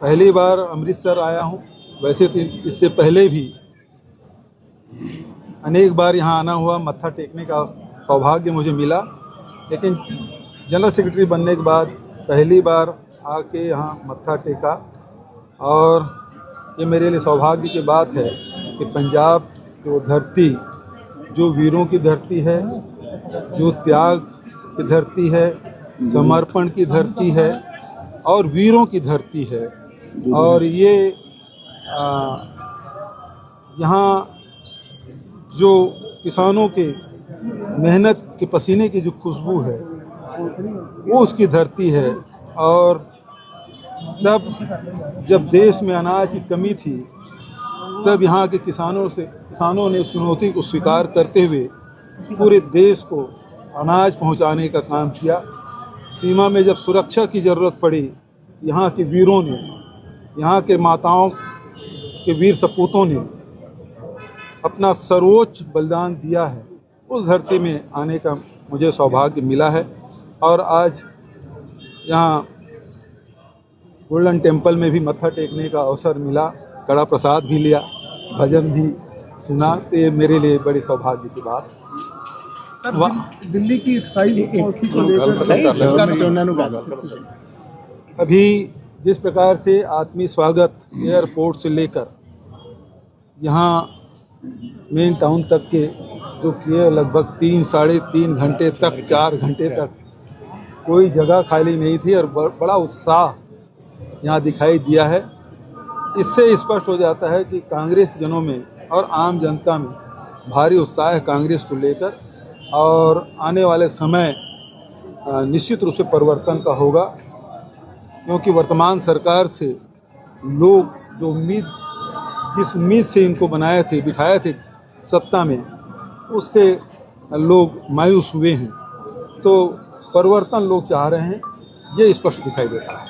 पहली बार अमृतसर आया हूँ। वैसे तो इससे पहले भी अनेक बार यहाँ आना हुआ, मत्था टेकने का सौभाग्य मुझे मिला, लेकिन जनरल सेक्रेटरी बनने के बाद पहली बार आके यहाँ मत्था टेका। और ये मेरे लिए सौभाग्य की बात है कि पंजाब की वो धरती जो वीरों की धरती है, जो त्याग की धरती है, समर्पण की धरती है और वीरों की धरती है। और ये यहाँ जो किसानों के मेहनत के पसीने की जो खुशबू है वो उसकी धरती है। और तब जब देश में अनाज की कमी थी, तब यहाँ के किसानों ने चुनौती को स्वीकार करते हुए पूरे देश को अनाज पहुँचाने का काम किया। सीमा में जब सुरक्षा की ज़रूरत पड़ी, यहाँ के वीरों ने, यहाँ के माताओं के वीर सपूतों ने अपना सर्वोच्च बलिदान दिया है। उस धरती में आने का मुझे सौभाग्य मिला है। और आज यहाँ गोल्डन टेम्पल में भी मत्था टेकने का अवसर मिला, कड़ा प्रसाद भी लिया, भजन भी सुना। तो ये मेरे लिए बड़ी सौभाग्य की बात। दिल्ली की पॉलिसी को लेकर अभी जिस प्रकार से आत्मीय स्वागत एयरपोर्ट से लेकर यहाँ मेन टाउन तक के जो किए, लगभग 3-3.5 घंटे तक, 4 घंटे तक कोई जगह खाली नहीं थी और बड़ा उत्साह यहाँ दिखाई दिया है। इससे स्पष्ट हो जाता है कि कांग्रेस जनों में और आम जनता में भारी उत्साह है कांग्रेस को लेकर। और आने वाले समय निश्चित रूप से परिवर्तन का होगा, क्योंकि वर्तमान सरकार से लोग जो जिस उम्मीद से इनको बनाए थे, बिठाए थे सत्ता में, उससे लोग मायूस हुए हैं। तो परिवर्तन लोग चाह रहे हैं, ये स्पष्ट दिखाई देता है।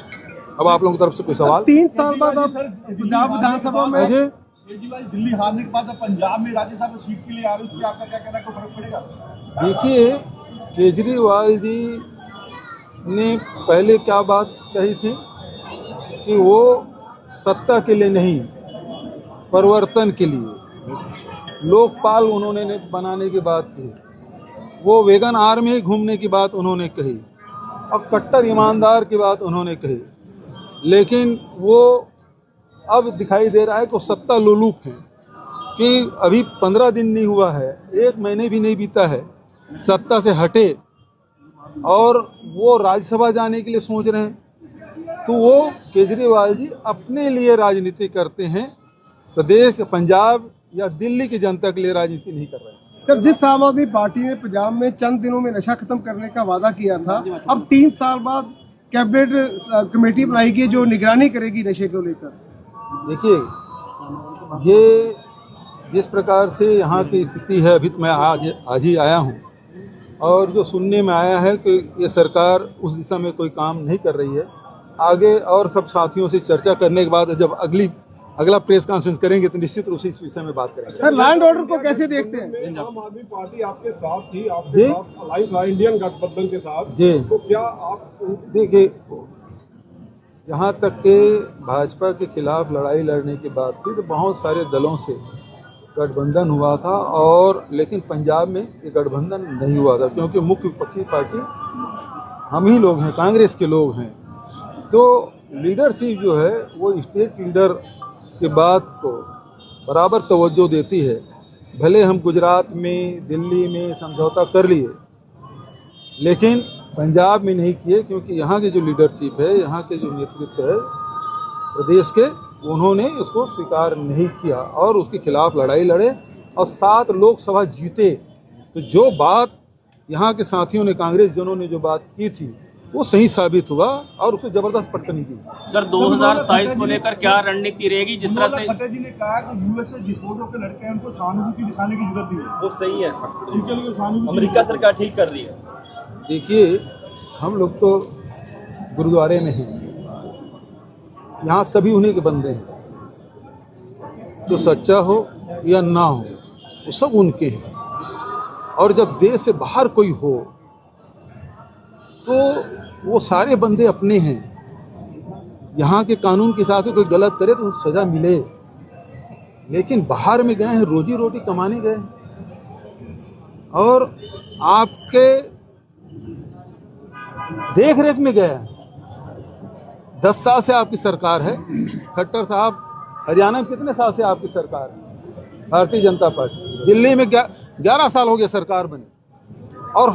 अब आप लोगों की तरफ से कोई सवाल? 3 साल बाद अब पंजाब विधानसभा में केजरीवाल दिल्ली हारने के बाद पंजाब में राज्यसभा में सीट के लिए आ रहे हैं, उस पर आपका क्या कहना है, कोई फर्क पड़ेगा? देखिए, केजरीवाल जी ने पहले क्या बात कही थी कि वो सत्ता के लिए नहीं, परिवर्तन के लिए लोकपाल उन्होंने बनाने की बात कही। वो वेगन आर में घूमने की बात उन्होंने कही और कट्टर ईमानदार की बात उन्होंने कही। लेकिन वो अब दिखाई दे रहा है कि सत्ता लोलुप है, कि अभी 15 दिन नहीं हुआ है, 1 महीने भी नहीं बीता है सत्ता से हटे और वो राज्यसभा जाने के लिए सोच रहे हैं। तो वो केजरीवाल जी अपने लिए राजनीति करते हैं, प्रदेश, पंजाब या दिल्ली की जनता के लिए राजनीति नहीं कर रहे हैं। सर, जिस आम आदमी पार्टी ने पंजाब में चंद दिनों में नशा खत्म करने का वादा किया था, अब 3 साल बाद कैबिनेट कमेटी बनाई गई जो निगरानी करेगी नशे को लेकर। देखिए, ये जिस प्रकार से यहाँ की स्थिति है, अभी तो मैं आज ही आया हूँ और जो सुनने में आया है कि ये सरकार उस दिशा में कोई काम नहीं कर रही है। आगे और सब साथियों से चर्चा करने के बाद जब अगला प्रेस कॉन्फ्रेंस करेंगे तो निश्चित रूप से इस विषय में बात करेंगे। सर, लैंड ऑर्डर को कैसे देखते हैं? आम आदमी पार्टी आपके साथ थी, आपके साथ अलायंस था इंडियन गठबंधन के साथ जी, तो क्या आप देखिए, जहाँ तक के भाजपा के खिलाफ लड़ाई लड़ने की बात थी तो बहुत सारे दलों से गठबंधन हुआ था, और लेकिन पंजाब में ये गठबंधन नहीं हुआ था, क्योंकि मुख्य विपक्षी पार्टी हम ही लोग हैं, कांग्रेस के लोग हैं। तो लीडरशिप जो है वो स्टेट लीडर की बात को बराबर तवज्जो देती है। भले हम गुजरात में, दिल्ली में समझौता कर लिए, लेकिन पंजाब में नहीं किए, क्योंकि यहाँ की जो लीडरशिप है, यहाँ के जो नेतृत्व है प्रदेश के, उन्होंने इसको स्वीकार नहीं किया और उसके खिलाफ लड़ाई लड़े और 7 लोकसभा जीते। तो जो बात यहाँ के साथियों ने, कांग्रेस जनों ने जो बात की थी, वो सही साबित हुआ और उसको जबरदस्त पटकनी की। सर, 2027 को लेकर क्या रणनीति रहेगी? जिस तरह से खट्टर जी ने कहा कि यूएस से डिपोर्ट होकर लड़के हैं, उनको सहानुभूति दिखाने की जरूरत नहीं है, वो सही है, उनके लिए सहानुभूति अमेरिका सरकार ठीक कर रही है। देखिए, हम लोग तो गुरुद्वारे में हैं, यहाँ सभी उन्हीं के बंदे हैं, जो सच्चा हो या ना हो वो सब उनके हैं। और जब देश से बाहर कोई हो तो वो सारे बंदे अपने हैं। यहाँ के कानून के हिसाब से कोई गलत करे तो उसको सजा मिले, लेकिन बाहर में गए हैं, रोजी रोटी कमाने गए हैं और आपके देख रेख में गए हैं। 10 साल से आपकी सरकार है। खट्टर साहब, हरियाणा में कितने साल से आपकी सरकार है? भारतीय जनता पार्टी। दिल्ली में 11 साल हो गए सरकार बने और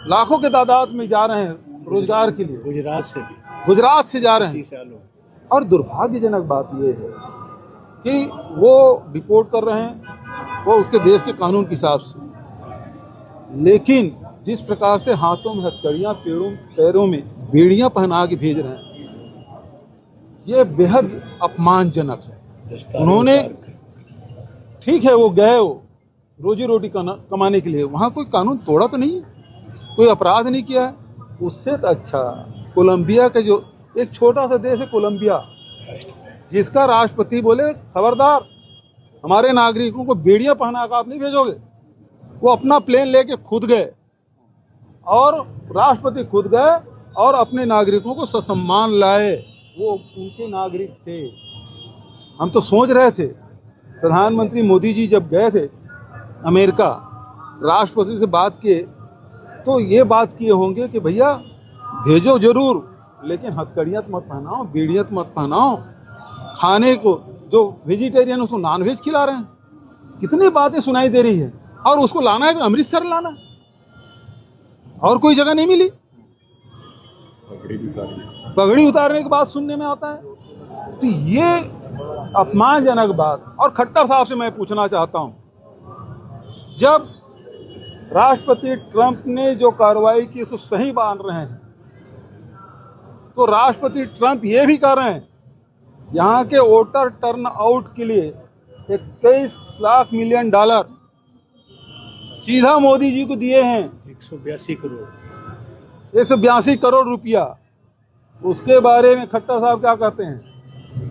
लाखों के तादाद में जा रहे हैं रोजगार के लिए। गुजरात से जा रहे हैं। और दुर्भाग्यजनक बात यह है कि वो रिपोर्ट कर रहे हैं वो उसके देश के कानून के हिसाब से, लेकिन जिस प्रकार से हाथों में हथकड़ियां, पैरों में बेड़ियां पहना के भेज रहे हैं, ये बेहद अपमानजनक है। उन्होंने, ठीक है वो गए, वो रोजी रोटी कमाने के लिए, वहाँ कोई कानून तोड़ा तो नहीं, कोई अपराध नहीं किया है। उससे तो अच्छा कोलंबिया का जो एक छोटा सा देश है कोलंबिया, जिसका राष्ट्रपति बोले खबरदार हमारे नागरिकों को बेड़ियां पहना कर आप नहीं भेजोगे। वो अपना प्लेन लेके खुद गए और राष्ट्रपति खुद गए और अपने नागरिकों को ससम्मान लाए। वो उनके नागरिक थे। हम तो सोच रहे थे, प्रधानमंत्री मोदी जी जब गए थे अमेरिका, राष्ट्रपति से बात किए तो ये बात किए होंगे कि भैया भेजो जरूर, लेकिन हथकड़ियाँ मत पहनाओ, बेड़ियाँ मत पहनाओ, खाने को जो वेजिटेरियन उसको नॉनवेज खिला रहे हैं। कितनी बातें सुनाई दे रही है। और उसको लाना है तो अमृतसर लाना है, और कोई जगह नहीं मिली। पगड़ी उतारने की बात सुनने में आता है। तो ये अपमानजनक बात। और खट्टर साहब से मैं पूछना चाहता हूं, जब राष्ट्रपति ट्रंप ने जो कार्रवाई की उसको सही मान रहे हैं, तो राष्ट्रपति ट्रंप ये भी कर रहे हैं यहाँ के वोटर टर्न आउट के लिए 21 लाख मिलियन डॉलर सीधा मोदी जी को दिए हैं। 182 करोड़ रुपया। उसके बारे में खट्टर साहब क्या कहते हैं?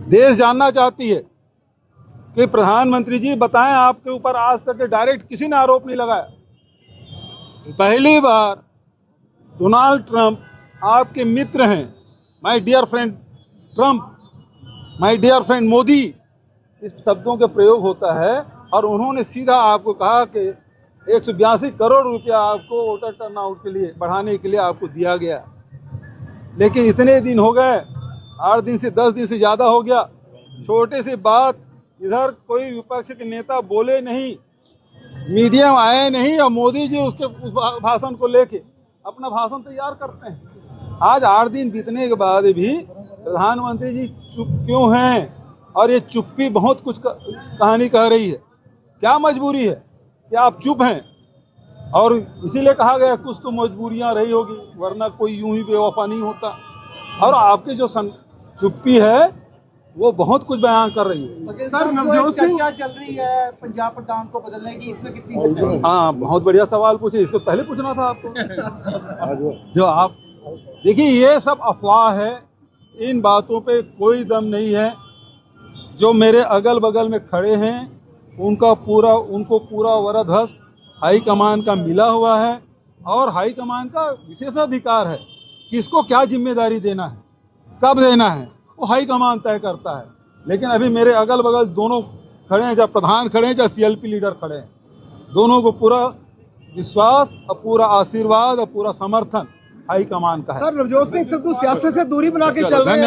देश जानना चाहती है कि प्रधानमंत्री जी बताएं, आपके ऊपर आज तक डायरेक्ट किसी ने आरोप नहीं लगाया। पहली बार डोनाल्ड ट्रंप आपके मित्र हैं, my dear friend Trump, my dear friend Modi, इस शब्दों का प्रयोग होता है। और उन्होंने सीधा आपको कहा कि 182 करोड़ रुपया आपको वोटर टर्नआउट के लिए बढ़ाने के लिए आपको दिया गया। लेकिन इतने दिन हो गए, 8 दिन से 10 दिन से ज़्यादा हो गया, छोटे सी बात इधर कोई विपक्ष के नेता बोले नहीं, मीडिया आए नहीं, और मोदी जी उसके भाषण को लेके अपना भाषण तैयार करते हैं। आज 8 दिन बीतने के बाद भी प्रधानमंत्री जी चुप क्यों हैं? और ये चुप्पी बहुत कुछ कहानी कह रही है। क्या मजबूरी है कि आप चुप हैं? और इसीलिए कहा गया कुछ तो मजबूरियां रही होगी, वरना कोई यूं ही बेवफा नहीं होता। और आपकी जो चुप्पी है वो बहुत कुछ बयान कर रही है। सर, नवजोत सिंह, चर्चा चल रही है पंजाब प्रधान को बदलने की, इसमें कितनी सच्चाई है? हाँ, बहुत बढ़िया सवाल पूछे, इसको पहले पूछना था आपको। जो आप देखिए, ये सब अफवाह है, इन बातों पे कोई दम नहीं है। जो मेरे अगल बगल में खड़े हैं उनको पूरा वरदहस्त हाई कमान का मिला हुआ है, और हाई कमान का विशेषाधिकार है किसको क्या जिम्मेदारी देना है, कब देना है, वो हाई कमान तय करता है। लेकिन अभी मेरे अगल बगल दोनों खड़े हैं, चाहे प्रधान खड़े हैं चाहे सीएलपी लीडर खड़े हैं, दोनों को पूरा विश्वास और पूरा आशीर्वाद और पूरा समर्थन हाई कमान का है। सर, नवजोत सिंह सिद्धू सियासत से दूरी बना के चल रहे हैं।